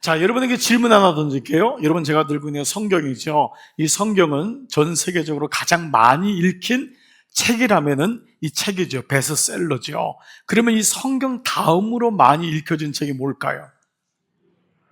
자, 여러분에게 질문 하나 던질게요. 여러분, 제가 들고 있는 성경이죠. 이 성경은 전 세계적으로 가장 많이 읽힌 책이라면은 이 책이죠. 베스트셀러죠. 그러면 이 성경 다음으로 많이 읽혀진 책이 뭘까요?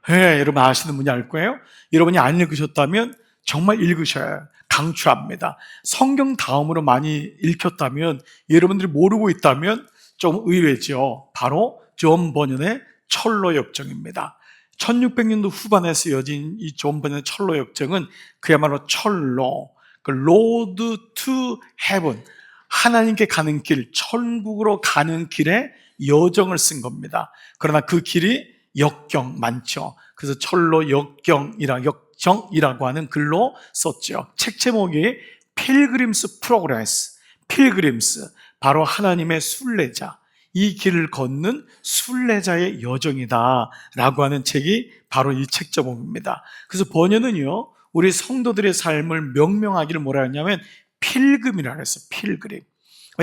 여러분 아시는 분이 알 거예요. 여러분이 안 읽으셨다면 정말 읽으셔야 해요. 강추합니다. 성경 다음으로 많이 읽혔다면, 여러분들이 모르고 있다면 좀 의외죠. 바로 존 버년의 철로 역정입니다. 1600년도 후반에 쓰여진 이 존 버년의 철로 역정은 그야말로 철로, 그 로드 투 헤븐, 하나님께 가는 길, 천국으로 가는 길의 여정을 쓴 겁니다. 그러나 그 길이 역경 많죠. 그래서 철로 역정이라고 하는 글로 썼죠. 책 제목이 필그림스 프로그레스, 필그림스, 바로 하나님의 순례자, 이 길을 걷는 순례자의 여정이다 라고 하는 책이 바로 이 책 제목입니다. 그래서 번연은요, 우리 성도들의 삶을 명명하기를 뭐라 했냐면 필금이라고 했어요. 필그림.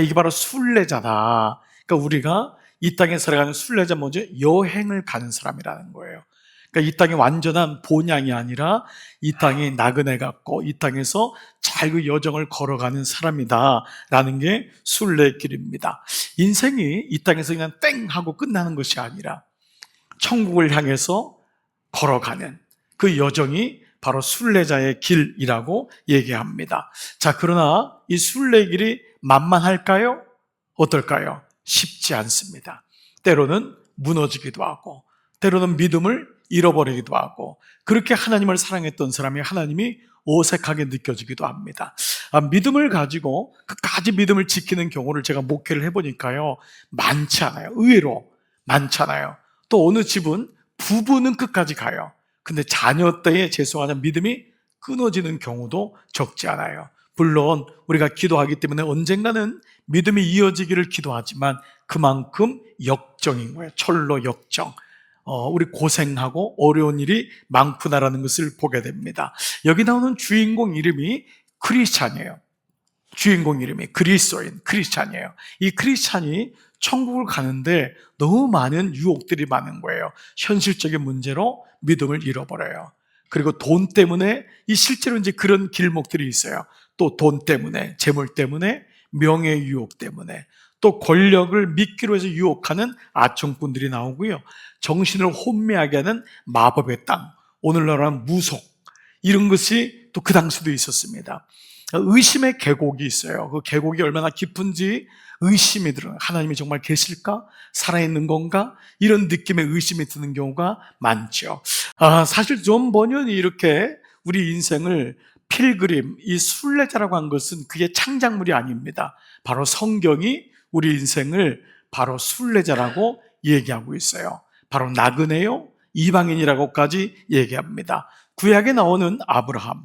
이게 바로 순례자다. 그러니까 우리가 이 땅에 살아가는 순례자, 뭐죠? 여행을 가는 사람이라는 거예요. 그러니까 이 땅이 완전한 본향이 아니라 이 땅이 나그네 같고 이 땅에서 잘 그 여정을 걸어가는 사람이다라는 게 순례길입니다. 인생이 이 땅에서 그냥 땡 하고 끝나는 것이 아니라 천국을 향해서 걸어가는 그 여정이 바로 순례자의 길이라고 얘기합니다. 자, 그러나 이 순례길이 만만할까요? 어떨까요? 쉽지 않습니다. 때로는 무너지기도 하고, 때로는 믿음을 잃어버리기도 하고, 그렇게 하나님을 사랑했던 사람이 하나님이 어색하게 느껴지기도 합니다. 믿음을 가지고 끝까지 믿음을 지키는 경우를 제가 목회를 해보니까요, 많지 않아요. 의외로 많지 않아요. 또 어느 집은 부부는 끝까지 가요. 근데 자녀 때에 죄송하지만 믿음이 끊어지는 경우도 적지 않아요. 물론 우리가 기도하기 때문에 언젠가는 믿음이 이어지기를 기도하지만 그만큼 역정인 거예요. 철로 역정. 우리 고생하고 어려운 일이 많구나라는 것을 보게 됩니다. 여기 나오는 주인공 이름이 크리스찬이에요. 주인공 이름이 그리스도인, 크리스찬이에요. 이 크리스찬이 천국을 가는데 너무 많은 유혹들이 많은 거예요. 현실적인 문제로 믿음을 잃어버려요. 그리고 돈 때문에, 이 실제로 이제 그런 길목들이 있어요. 또 돈 때문에, 재물 때문에, 명예 유혹 때문에, 또 권력을 믿기로 해서 유혹하는 아청꾼들이 나오고요. 정신을 혼미하게 하는 마법의 땅, 오늘날은 무속, 이런 것이 또 그 당시도 있었습니다. 의심의 계곡이 있어요. 그 계곡이 얼마나 깊은지 의심이 들어요. 하나님이 정말 계실까? 살아있는 건가? 이런 느낌의 의심이 드는 경우가 많죠. 사실 존 버년이 이렇게 우리 인생을 필그림, 이 순례자라고 한 것은 그게 창작물이 아닙니다. 바로 성경이 우리 인생을 바로 순례자라고 얘기하고 있어요. 바로 나그네요, 이방인이라고까지 얘기합니다. 구약에 나오는 아브라함,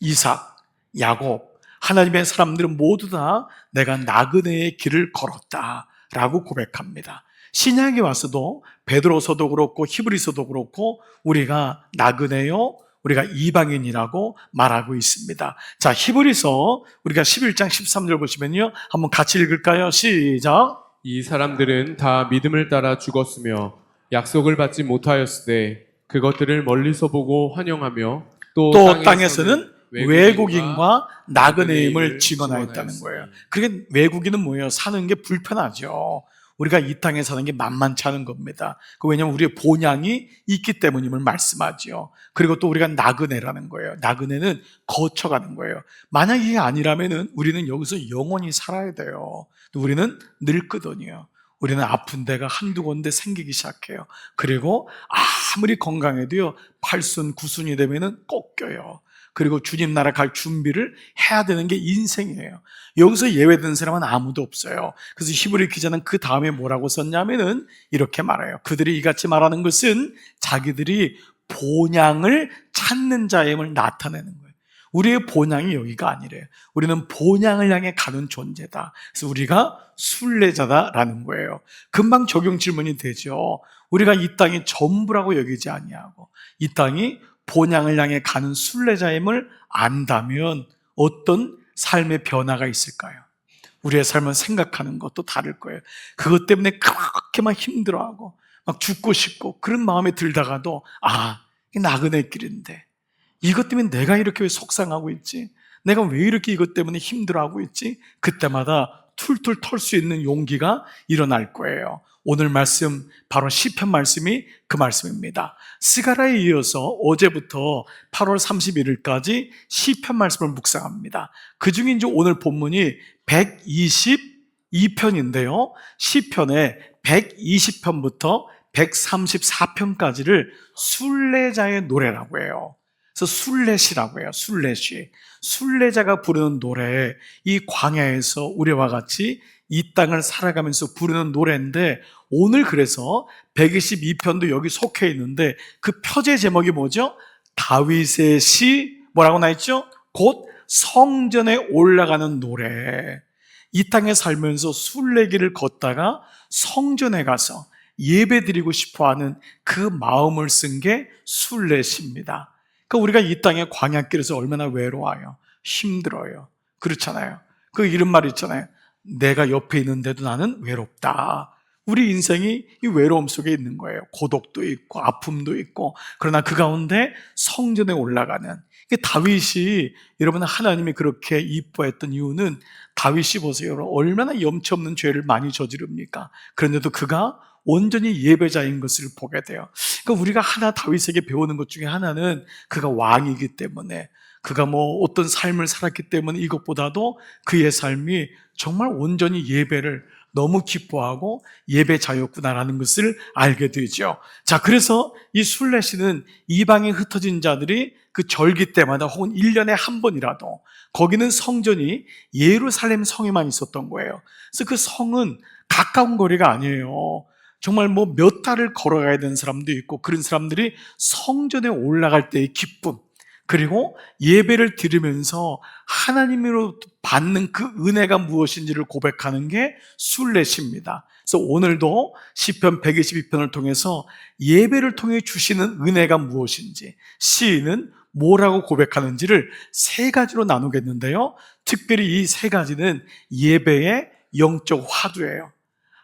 이삭, 야곱, 하나님의 사람들은 모두 다 내가 나그네의 길을 걸었다라고 고백합니다. 신약에 와서도 베드로서도 그렇고 히브리서도 그렇고 우리가 나그네요, 우리가 이방인이라고 말하고 있습니다. 자, 히브리서 우리가 11장 13절 보시면요, 한번 같이 읽을까요? 시작. 이 사람들은 다 믿음을 따라 죽었으며 약속을 받지 못하였으되 그것들을 멀리서 보고 환영하며 또 땅에서는 외국인과 나그네임을 증언하였다는 거예요. 그러니까 외국인은 뭐예요? 사는 게 불편하죠. 우리가 이 땅에 사는 게 만만치 않은 겁니다. 왜냐하면 우리의 본향이 있기 때문임을 말씀하죠. 그리고 또 우리가 나그네라는 거예요. 나그네는 거쳐가는 거예요. 만약 이게 아니라면 우리는 여기서 영원히 살아야 돼요. 우리는 늙거든요. 우리는 아픈 데가 한두 군데 생기기 시작해요. 그리고 아무리 건강해도요, 8순, 9순이 되면은 꺾여요. 그리고 주님 나라 갈 준비를 해야 되는 게 인생이에요. 여기서 예외된 사람은 아무도 없어요. 그래서 히브리 기자는 그 다음에 뭐라고 썼냐면은 이렇게 말해요. 그들이 이같이 말하는 것은 자기들이 본향을 찾는 자임을 나타내는 거예요. 우리의 본향이 여기가 아니래요. 우리는 본향을 향해 가는 존재다. 그래서 우리가 순례자다라는 거예요. 금방 적용 질문이 되죠. 우리가 이 땅이 전부라고 여기지 아니하고 이 땅이 본향을 향해 가는 순례자임을 안다면 어떤 삶의 변화가 있을까요? 우리의 삶은 생각하는 것도 다를 거예요. 그것 때문에 그렇게 막 힘들어하고 막 죽고 싶고 그런 마음에 들다가도 이 나그네 길인데 이것 때문에 내가 이렇게 왜 속상하고 있지? 내가 왜 이렇게 이것 때문에 힘들어하고 있지? 그때마다 툴툴 털 수 있는 용기가 일어날 거예요. 오늘 말씀 바로 시편 말씀이 그 말씀입니다. 스가랴에 이어서 어제부터 8월 31일까지 시편 말씀을 묵상합니다. 그중에 이제 오늘 본문이 122편인데요. 시편의 120편부터 134편까지를 순례자의 노래라고 해요. 그래서 순례시라고 해요. 순례시. 순례자가 부르는 노래, 이 광야에서 우리와 같이 이 땅을 살아가면서 부르는 노래인데, 오늘 그래서 122편도 여기 속해 있는데 그 표제 제목이 뭐죠? 다윗의 시, 뭐라고 나있죠? 곧 성전에 올라가는 노래. 이 땅에 살면서 순례길을 걷다가 성전에 가서 예배드리고 싶어하는 그 마음을 쓴 게 순례시입니다. 그러니까 우리가 이 땅의 광야길에서 얼마나 외로워요. 힘들어요. 그렇잖아요. 그 이런 말 있잖아요. 내가 옆에 있는데도 나는 외롭다. 우리 인생이 이 외로움 속에 있는 거예요. 고독도 있고 아픔도 있고. 그러나 그 가운데 성전에 올라가는, 다윗이, 여러분, 하나님이 그렇게 이뻐했던 이유는, 다윗이 보세요. 여러분, 얼마나 염치 없는 죄를 많이 저지릅니까? 그런데도 그가 온전히 예배자인 것을 보게 돼요. 그러니까 우리가 하나 다윗에게 배우는 것 중에 하나는, 그가 왕이기 때문에, 그가 뭐 어떤 삶을 살았기 때문에, 이것보다도 그의 삶이 정말 온전히 예배를 너무 기뻐하고 예배자였구나라는 것을 알게 되죠. 자, 그래서 이 순례시는 이방에 흩어진 자들이 그 절기 때마다 혹은 1년에 한 번이라도, 거기는 성전이 예루살렘 성에만 있었던 거예요. 그래서 그 성은 가까운 거리가 아니에요. 정말 뭐 몇 달을 걸어가야 되는 사람도 있고, 그런 사람들이 성전에 올라갈 때의 기쁨, 그리고 예배를 드리면서 하나님으로부터 받는 그 은혜가 무엇인지를 고백하는 게 순례시입니다. 그래서 오늘도 시편 122편을 통해서 예배를 통해 주시는 은혜가 무엇인지, 시인은 뭐라고 고백하는지를 세 가지로 나누겠는데요. 특별히 이 세 가지는 예배의 영적 화두예요.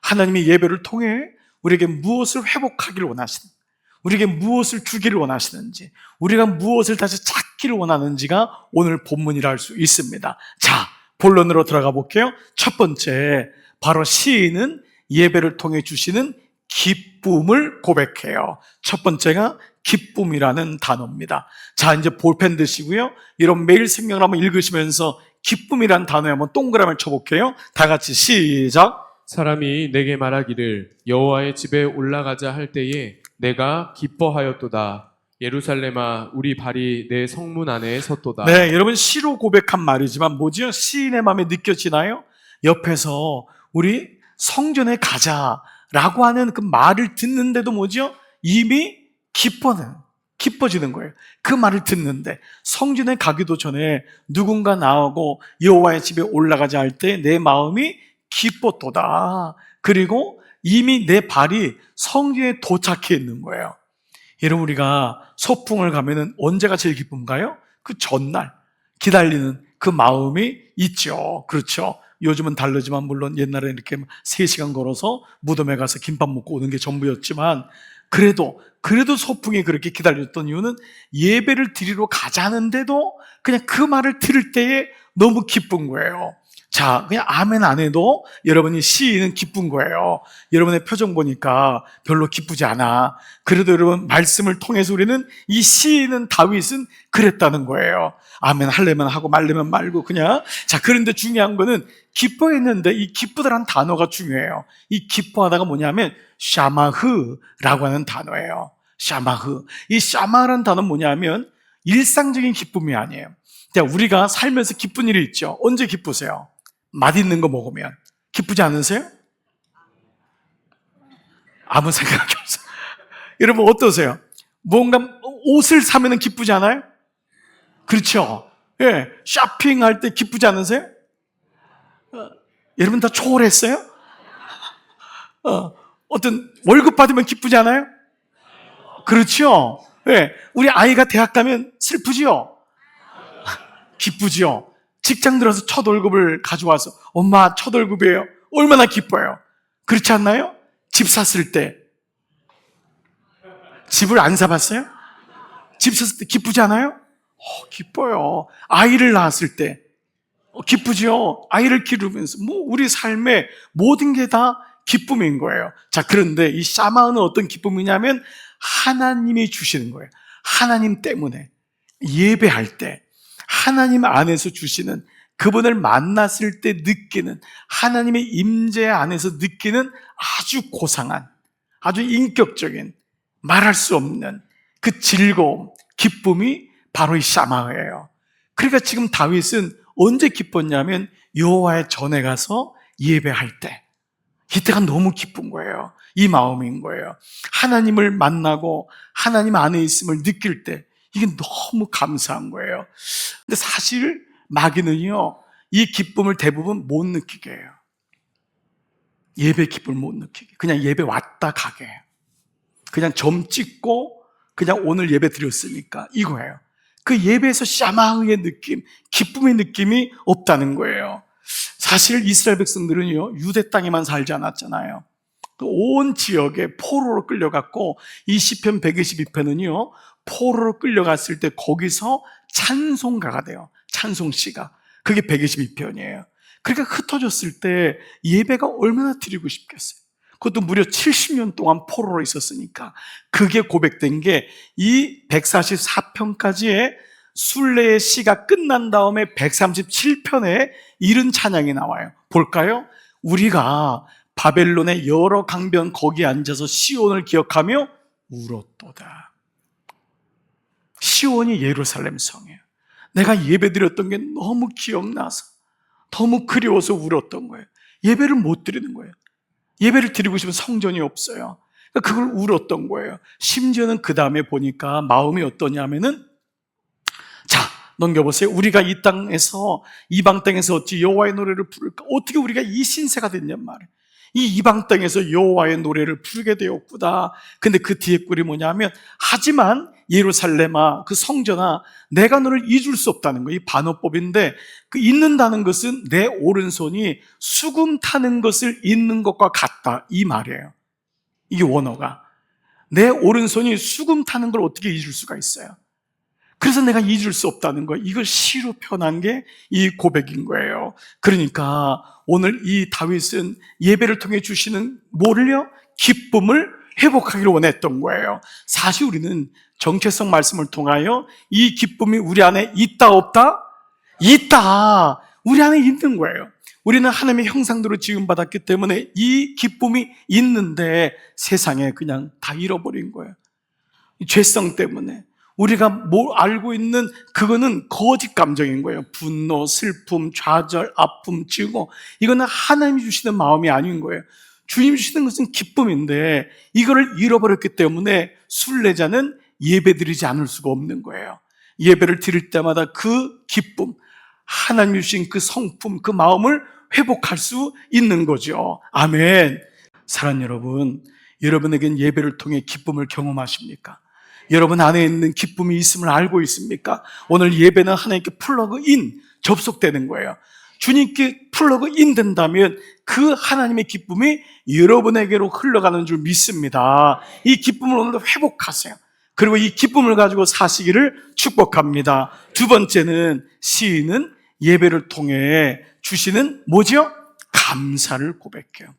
하나님이 예배를 통해 우리에게 무엇을 회복하기를 원하시는지, 우리에게 무엇을 주기를 원하시는지, 우리가 무엇을 다시 찾기를 원하는지가 오늘 본문이라 할 수 있습니다. 자, 본론으로 들어가 볼게요. 첫 번째, 바로 시인은 예배를 통해 주시는 기쁨을 고백해요. 첫 번째가 기쁨이라는 단어입니다. 자, 이제 볼펜 드시고요. 이런 매일 생명을 한번 읽으시면서 기쁨이라는 단어에 한번 동그라미를 쳐볼게요. 다 같이 시작. 사람이 내게 말하기를 여호와의 집에 올라가자 할 때에 내가 기뻐하였도다. 예루살렘아, 우리 발이 내 성문 안에 섰도다. 네, 여러분, 시로 고백한 말이지만 뭐죠? 시인의 마음에 느껴지나요? 옆에서 우리 성전에 가자라고 하는 그 말을 듣는데도 뭐죠? 이미 기뻐지는 거예요. 그 말을 듣는데, 성전에 가기도 전에 누군가 나오고 여호와의 집에 올라가자 할 때 내 마음이 기뻤도다. 그리고 이미 내 발이 성전에 도착해 있는 거예요. 여러분, 우리가 소풍을 가면은 언제가 제일 기쁜가요? 그 전날 기다리는 그 마음이 있죠. 그렇죠. 요즘은 다르지만, 물론 옛날에 이렇게 3시간 걸어서 무덤에 가서 김밥 먹고 오는 게 전부였지만, 그래도 소풍이 그렇게 기다렸던 이유는 예배를 드리러 가자는데도 그냥 그 말을 들을 때에 너무 기쁜 거예요. 자, 그냥 아멘 안 해도 여러분이 시인은 기쁜 거예요. 여러분의 표정 보니까 별로 기쁘지 않아. 그래도 여러분, 말씀을 통해서 우리는 이 시인은, 다윗은 그랬다는 거예요. 아멘 하려면 하고 말려면 말고 그냥. 자, 그런데 중요한 거는 기뻐했는데 이 기쁘다라는 단어가 중요해요. 이 기뻐하다가 뭐냐면 샤마흐라고 하는 단어예요. 샤마흐. 이 샤마라는 단어는 뭐냐면 일상적인 기쁨이 아니에요. 자, 우리가 살면서 기쁜 일이 있죠. 언제 기쁘세요? 맛있는 거 먹으면. 기쁘지 않으세요? 아무 생각이 없어요. 여러분, 어떠세요? 뭔가 옷을 사면 기쁘지 않아요? 그렇죠. 예, 쇼핑할 때 기쁘지 않으세요? 여러분 다 초월했어요? 어떤 월급 받으면 기쁘지 않아요? 그렇죠. 예, 우리 아이가 대학 가면 슬프지요? 기쁘지요? 직장 들어서 첫 월급을 가져와서 엄마 첫 월급이에요. 얼마나 기뻐요. 그렇지 않나요? 집 샀을 때 집을 안 사봤어요? 집 샀을 때 기쁘지 않아요? 기뻐요. 아이를 낳았을 때 기쁘죠? 아이를 기르면서 우리 삶의 모든 게 다 기쁨인 거예요. 자, 그런데 이 샤마흐는 어떤 기쁨이냐면 하나님이 주시는 거예요. 하나님 때문에 예배할 때 하나님 안에서 주시는, 그분을 만났을 때 느끼는, 하나님의 임재 안에서 느끼는 아주 고상한, 아주 인격적인, 말할 수 없는 그 즐거움, 기쁨이 바로 이 샤마흐예요. 그러니까 지금 다윗은 언제 기뻤냐면 여호와의 전에 가서 예배할 때, 이때가 너무 기쁜 거예요. 이 마음인 거예요. 하나님을 만나고 하나님 안에 있음을 느낄 때 이게 너무 감사한 거예요. 근데 사실 마귀는요, 이 기쁨을 대부분 못 느끼게 해요. 예배 기쁨을 못 느끼게, 그냥 예배 왔다 가게 해요. 그냥 점 찍고 그냥 오늘 예배 드렸으니까 이거예요. 그 예배에서 샤마흐의 느낌, 기쁨의 느낌이 없다는 거예요. 사실 이스라엘 백성들은요, 유대 땅에만 살지 않았잖아요. 온 지역에 포로로 끌려갔고, 이 시편 122편은요 포로로 끌려갔을 때 거기서 찬송가가 돼요. 찬송시가. 그게 122편이에요. 그러니까 흩어졌을 때 예배가 얼마나 드리고 싶겠어요. 그것도 무려 70년 동안 포로로 있었으니까. 그게 고백된 게 이 144편까지의 순례의 시가 끝난 다음에 137편에 이른 찬양이 나와요. 볼까요? 우리가 바벨론의 여러 강변 거기에 앉아서 시온을 기억하며 울었도다. 시온이 예루살렘 성이에요. 내가 예배드렸던 게 너무 기억나서 너무 그리워서 울었던 거예요. 예배를 못 드리는 거예요. 예배를 드리고 싶은 성전이 없어요. 그걸 울었던 거예요. 심지어는 그 다음에 보니까 마음이 어떠냐면은, 자, 넘겨보세요. 우리가 이 땅에서, 이방 땅에서 어찌 여호와의 노래를 부를까? 어떻게 우리가 이 신세가 됐냔 말이에요. 이 이방 땅에서 여호와의 노래를 부르게 되었구나. 근데 그 뒤에 꿀이 뭐냐면, 하지만 예루살렘아, 그 성전아, 내가 너를 잊을 수 없다는 거예요. 이 반어법인데, 그 잊는다는 것은 내 오른손이 수금 타는 것을 잊는 것과 같다, 이 말이에요. 이게 원어가. 내 오른손이 수금 타는 걸 어떻게 잊을 수가 있어요? 그래서 내가 잊을 수 없다는 거예요. 이걸 시로 표현한 게 이 고백인 거예요. 그러니까 오늘 이 다윗은 예배를 통해 주시는 뭐를요? 기쁨을 회복하기를 원했던 거예요. 사실 우리는 정체성 말씀을 통하여 이 기쁨이 우리 안에 있다 없다? 있다. 우리 안에 있는 거예요. 우리는 하나님의 형상대로 지음받았기 때문에 이 기쁨이 있는데 세상에 그냥 다 잃어버린 거예요. 죄성 때문에. 우리가 뭘 알고 있는 그거는 거짓 감정인 거예요. 분노, 슬픔, 좌절, 아픔, 증오. 이거는 하나님이 주시는 마음이 아닌 거예요. 주님 주시는 것은 기쁨인데 이거를 잃어버렸기 때문에 순례자는 예배드리지 않을 수가 없는 거예요. 예배를 드릴 때마다 그 기쁨, 하나님이 주신 그 성품, 그 마음을 회복할 수 있는 거죠. 아멘. 사랑하는 여러분, 여러분에겐 예배를 통해 기쁨을 경험하십니까? 여러분 안에 있는 기쁨이 있음을 알고 있습니까? 오늘 예배는 하나님께 플러그인, 접속되는 거예요. 주님께 플러그인 된다면 그 하나님의 기쁨이 여러분에게로 흘러가는 줄 믿습니다. 이 기쁨을 오늘도 회복하세요. 그리고 이 기쁨을 가지고 사시기를 축복합니다. 두 번째는 시인은 예배를 통해 주시는 뭐죠? 감사를 고백해요.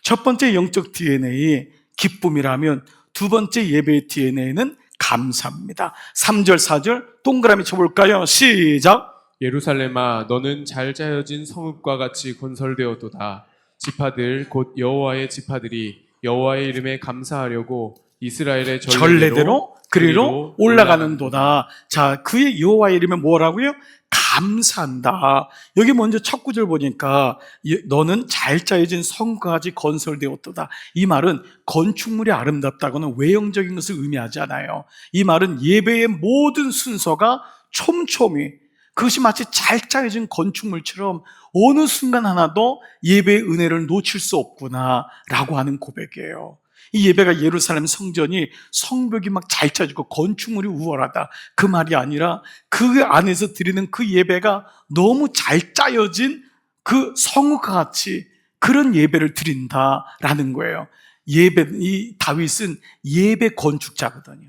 첫 번째 영적 DNA 기쁨이라면 두 번째 예배의 DNA는 감사입니다. 3절 4절 동그라미 쳐볼까요? 시작. 예루살렘아 너는 잘 짜여진 성읍과 같이 건설되었도다. 지파들 곧 여호와의 지파들이 여호와의 이름에 감사하려고 이스라엘의 전례대로 그리로 올라가는도다. 자, 그의 여호와의 이름에 뭐라고요? 감사한다. 여기 먼저 첫 구절 보니까 너는 잘 짜여진 성까지 건설되었도다. 이 말은 건축물이 아름답다고는 외형적인 것을 의미하지 않아요. 이 말은 예배의 모든 순서가 촘촘히, 그것이 마치 잘 짜여진 건축물처럼 어느 순간 하나도 예배의 은혜를 놓칠 수 없구나 라고 하는 고백이에요. 이 예배가 예루살렘 성전이 성벽이 막 잘 짜지고 건축물이 우월하다 그 말이 아니라 그 안에서 드리는 그 예배가 너무 잘 짜여진 그 성읍과 같이 그런 예배를 드린다라는 거예요. 이 다윗은 예배 건축자거든요.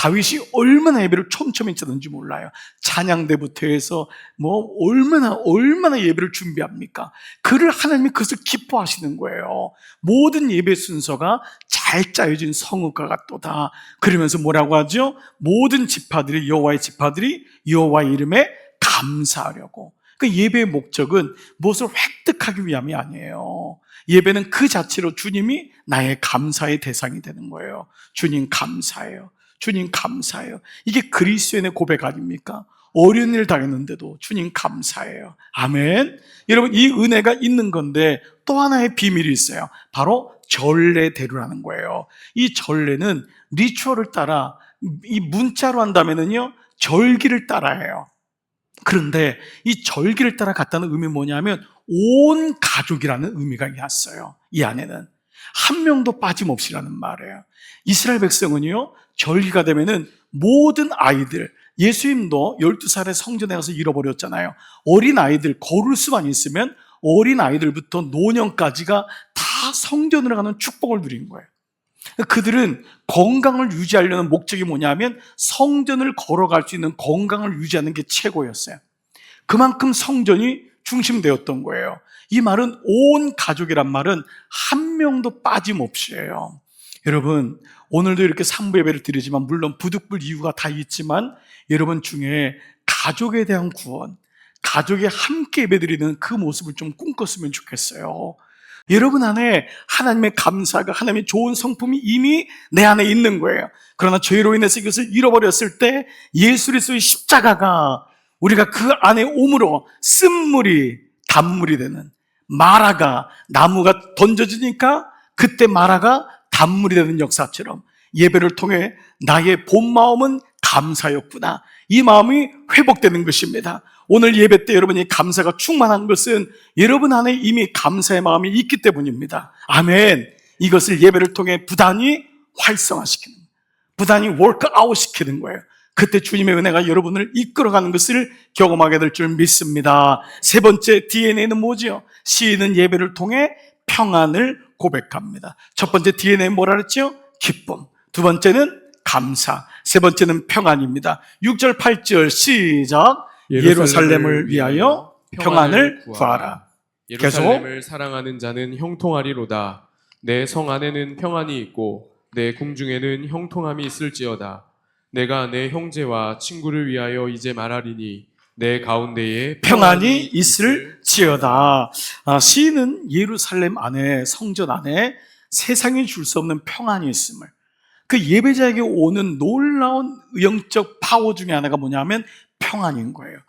다윗이 얼마나 예배를 촘촘히 쳤는지 몰라요. 찬양대부터 해서 얼마나 예배를 준비합니까? 그를 하나님이 그것을 기뻐하시는 거예요. 모든 예배 순서가 잘 짜여진 성읍과 같도다. 그러면서 뭐라고 하죠? 모든 지파들이 여호와의 이름에 감사하려고. 그 예배의 목적은 무엇을 획득하기 위함이 아니에요. 예배는 그 자체로 주님이 나의 감사의 대상이 되는 거예요. 주님 감사해요. 주님 감사해요. 이게 그리스도인의 고백 아닙니까? 어려운 일 당했는데도 주님 감사해요. 아멘. 여러분, 이 은혜가 있는 건데 또 하나의 비밀이 있어요. 바로 전례대로라는 거예요. 이 전례는 리추얼을 따라, 이 문자로 한다면은요, 절기를 따라해요. 그런데 이 절기를 따라 갔다는 의미는 뭐냐면 온 가족이라는 의미가 있어요. 이 안에는 한 명도 빠짐없이라는 말이에요. 이스라엘 백성은요, 절기가 되면은 모든 아이들, 예수님도 12살에 성전에 가서 잃어버렸잖아요. 어린 아이들, 걸을 수만 있으면 어린 아이들부터 노년까지가 다 성전으로 가는 축복을 누린 거예요. 그들은 건강을 유지하려는 목적이 뭐냐면 성전을 걸어갈 수 있는 건강을 유지하는 게 최고였어요. 그만큼 성전이 중심되었던 거예요. 이 말은 온 가족이란 말은 한 명도 빠짐없이에요. 여러분, 오늘도 이렇게 상부 예배를 드리지만 물론 부득불 이유가 다 있지만 여러분 중에 가족에 대한 구원, 가족이 함께 예배드리는 그 모습을 좀 꿈꿨으면 좋겠어요. 여러분 안에 하나님의 감사가, 하나님의 좋은 성품이 이미 내 안에 있는 거예요. 그러나 죄로 인해서 이것을 잃어버렸을 때 예수 그리스도의 십자가가 우리가 그 안에 오므로 쓴물이 단물이 되는, 마라가, 나무가 던져지니까 그때 마라가 단물이 되는 역사처럼 예배를 통해 나의 본 마음은 감사였구나, 이 마음이 회복되는 것입니다. 오늘 예배 때 여러분이 감사가 충만한 것은 여러분 안에 이미 감사의 마음이 있기 때문입니다. 아멘. 이것을 예배를 통해 부단히 활성화시키는, 부단히 워크아웃 시키는 거예요. 그때 주님의 은혜가 여러분을 이끌어가는 것을 경험하게 될 줄 믿습니다. 세 번째 DNA는 뭐죠? 시인은 예배를 통해 평안을 고백합니다. 첫 번째 DNA 뭐라 그랬죠? 기쁨. 두 번째는 감사. 세 번째는 평안입니다. 6절 8절 시작. 예루살렘을 위하여 평안을 구하라. 예루살렘을 사랑하는 자는 형통하리로다. 내 성 안에는 평안이 있고 내 궁중에는 형통함이 있을지어다. 내가 내 형제와 친구를 위하여 이제 말하리니 내 가운데에 평안이 있을지어다. 시인은 예루살렘 안에, 성전 안에 세상이 줄 수 없는 평안이 있음을, 그 예배자에게 오는 놀라운 영적 파워 중에 하나가 뭐냐면 평안인 거예요.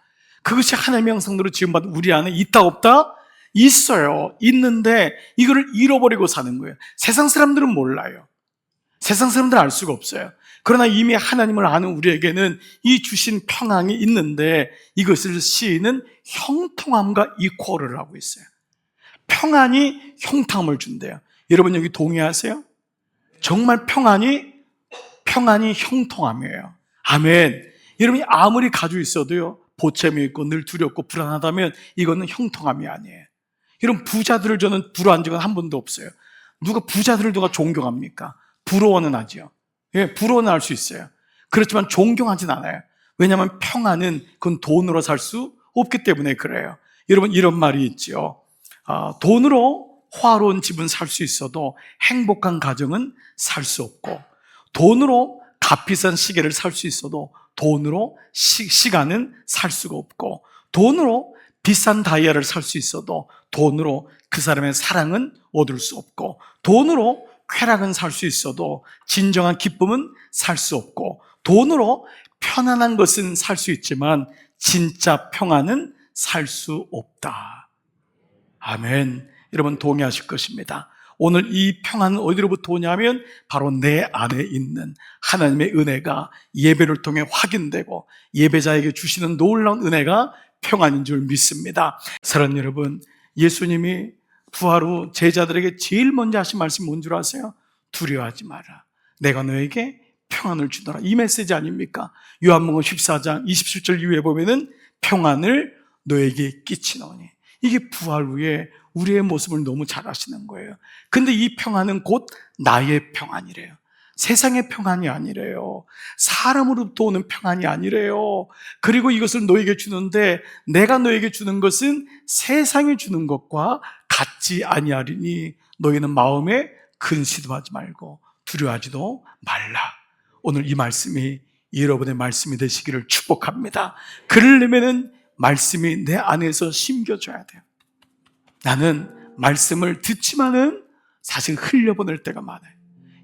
그것이 하나님의 형상대로 지음받은 우리 안에 있다 없다? 있어요. 있는데 이거를 잃어버리고 사는 거예요. 세상 사람들은 몰라요. 세상 사람들은 알 수가 없어요. 그러나 이미 하나님을 아는 우리에게는 이 주신 평안이 있는데 이것을 시인은 형통함과 이퀄을 하고 있어요. 평안이 형통함을 준대요. 여러분 여기 동의하세요? 정말 평안이 형통함이에요. 아멘. 여러분이 아무리 가지고 있어도요, 보채미 있고 늘 두렵고 불안하다면 이거는 형통함이 아니에요. 여러분, 부자들을 저는 부러워한 적은 한 번도 없어요. 부자들을 누가 존경합니까? 부러워는 하죠. 예, 부러워는 할 수 있어요. 그렇지만 존경하진 않아요. 왜냐하면 평안은 그건 돈으로 살 수 없기 때문에 그래요. 여러분, 이런 말이 있죠. 돈으로 화로운 집은 살 수 있어도 행복한 가정은 살 수 없고, 돈으로 값비싼 시계를 살 수 있어도 돈으로 시간은 살 수가 없고, 돈으로 비싼 다이아를 살 수 있어도 돈으로 그 사람의 사랑은 얻을 수 없고, 돈으로 쾌락은 살 수 있어도 진정한 기쁨은 살 수 없고, 돈으로 편안한 것은 살 수 있지만 진짜 평안은 살 수 없다. 아멘. 여러분 동의하실 것입니다. 오늘 이 평안은 어디로부터 오냐면 바로 내 안에 있는 하나님의 은혜가 예배를 통해 확인되고 예배자에게 주시는 놀라운 은혜가 평안인 줄 믿습니다. 사랑하는 여러분, 예수님이 부활 후 제자들에게 제일 먼저 하신 말씀이 뭔 줄 아세요? 두려워하지 마라. 내가 너에게 평안을 주더라. 이 메시지 아닙니까? 요한복음 14장 27절 이후에 보면은 평안을 너에게 끼치노니. 이게 부활 후에 우리의 모습을 너무 잘 아시는 거예요. 근데 이 평안은 곧 나의 평안이래요. 세상의 평안이 아니래요. 사람으로부터 오는 평안이 아니래요. 그리고 이것을 너에게 주는데 내가 너에게 주는 것은 세상이 주는 것과 같지 아니하리니 너희는 마음에 근심하지 말고 두려워하지도 말라. 오늘 이 말씀이 여러분의 말씀이 되시기를 축복합니다. 그러려면은 말씀이 내 안에서 심겨져야 돼요. 나는 말씀을 듣지만은 사실 흘려보낼 때가 많아요.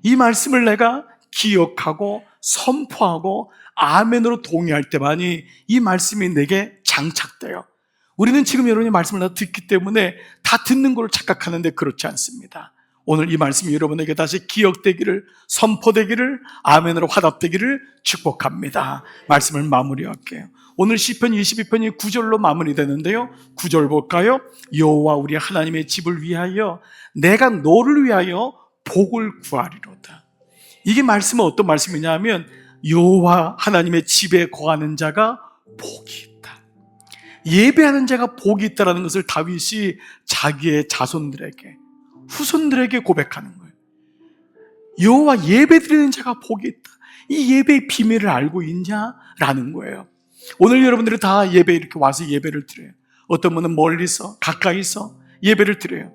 이 말씀을 내가 기억하고 선포하고 아멘으로 동의할 때만이 이 말씀이 내게 장착돼요. 우리는 지금 여러분의 말씀을 다 듣기 때문에 다 듣는 걸 착각하는데 그렇지 않습니다. 오늘 이 말씀이 여러분에게 다시 기억되기를, 선포되기를, 아멘으로 화답되기를 축복합니다. 말씀을 마무리할게요. 오늘 시편 22편이 9절로 마무리되는데요. 9절 볼까요? 여호와 우리 하나님의 집을 위하여 내가 너를 위하여 복을 구하리로다. 이게 말씀은 어떤 말씀이냐면 여호와 하나님의 집에 거하는 자가 복이 있다. 예배하는 자가 복이 있다는 것을 다윗이 자기의 자손들에게, 후손들에게 고백하는 거예요. 여호와 예배드리는 자가 복이 있다. 이 예배의 비밀을 알고 있냐라는 거예요. 오늘 여러분들이 다 예배 이렇게 와서 예배를 드려요. 어떤 분은 멀리서 가까이서 예배를 드려요.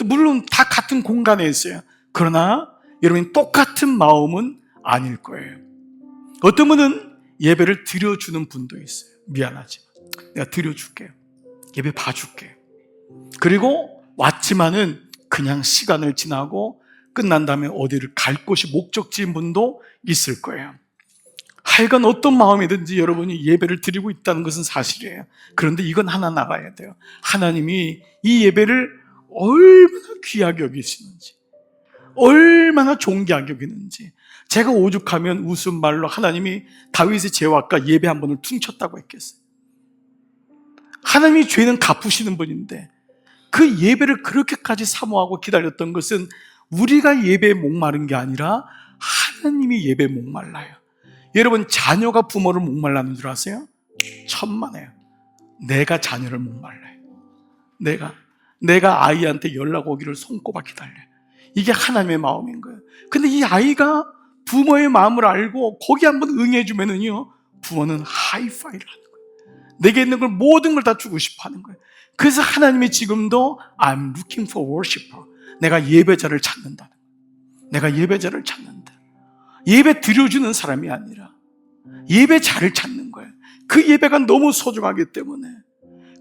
물론 다 같은 공간에 있어요. 그러나 여러분이 똑같은 마음은 아닐 거예요. 어떤 분은 예배를 드려주는 분도 있어요. 미안하지만 내가 드려줄게요. 예배 봐줄게요. 그리고 왔지만은 그냥 시간을 지나고 끝난 다음에 어디를 갈 곳이 목적지인 분도 있을 거예요. 하여간 어떤 마음이든지 여러분이 예배를 드리고 있다는 것은 사실이에요. 그런데 이건 하나 나가야 돼요. 하나님이 이 예배를 얼마나 귀하게 여기시는지, 얼마나 존귀하게 여기는지. 제가 오죽하면 웃음 말로 하나님이 다윗의 죄악과 예배 한 번을 퉁쳤다고 했겠어요. 하나님이 죄는 갚으시는 분인데 그 예배를 그렇게까지 사모하고 기다렸던 것은 우리가 예배에 목마른 게 아니라 하나님이 예배에 목말라요. 여러분, 자녀가 부모를 목말라는 줄 아세요? 천만에요. 내가 자녀를 목말라요. 내가 아이한테 연락 오기를 손꼽아 기다려요. 이게 하나님의 마음인 거예요. 근데 이 아이가 부모의 마음을 알고 거기 한번 응해주면은요, 부모는 하이파이를 하는 거예요. 내게 있는 걸 모든 걸 다 주고 싶어 하는 거예요. 그래서 하나님이 지금도 I'm looking for worshiper. 내가 예배자를 찾는다. 내가 예배자를 찾는다. 예배 드려주는 사람이 아니라 예배자를 찾는 거예요. 그 예배가 너무 소중하기 때문에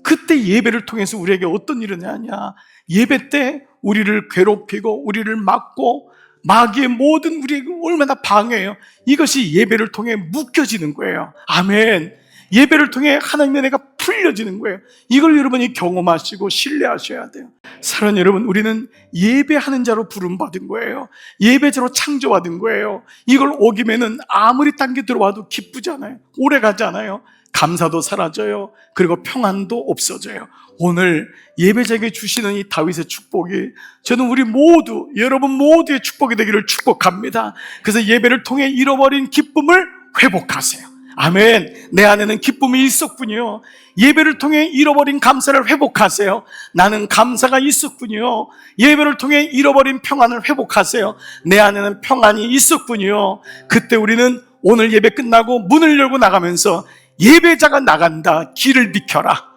그때 예배를 통해서 우리에게 어떤 일이 일어나냐, 예배 때 우리를 괴롭히고 우리를 막고 마귀의 모든 우리에게 얼마나 방해해요. 이것이 예배를 통해 묶여지는 거예요. 아멘. 예배를 통해 하나님의 은혜가 풀려지는 거예요. 이걸 여러분이 경험하시고 신뢰하셔야 돼요. 사랑하는 여러분, 우리는 예배하는 자로 부름받은 거예요. 예배자로 창조받은 거예요. 이걸 어기면은 아무리 딴 게 들어와도 기쁘지 않아요. 오래 가지 않아요. 감사도 사라져요. 그리고 평안도 없어져요. 오늘 예배자에게 주시는 이 다윗의 축복이 저는 우리 모두, 여러분 모두의 축복이 되기를 축복합니다. 그래서 예배를 통해 잃어버린 기쁨을 회복하세요. 아멘. 내 안에는 기쁨이 있었군요. 예배를 통해 잃어버린 감사를 회복하세요. 나는 감사가 있었군요. 예배를 통해 잃어버린 평안을 회복하세요. 내 안에는 평안이 있었군요. 그때 우리는 오늘 예배 끝나고 문을 열고 나가면서 예배자가 나간다, 길을 비켜라,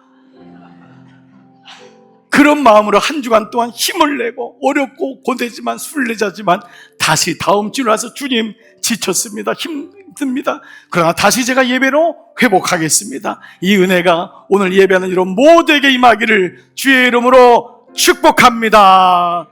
그런 마음으로 한 주간 동안 힘을 내고 어렵고 고되지만 순례자지만 다시 다음 주에 와서 주님 지쳤습니다, 힘듭니다, 그러나 다시 제가 예배로 회복하겠습니다. 이 은혜가 오늘 예배하는 이런 모두에게 임하기를 주의 이름으로 축복합니다.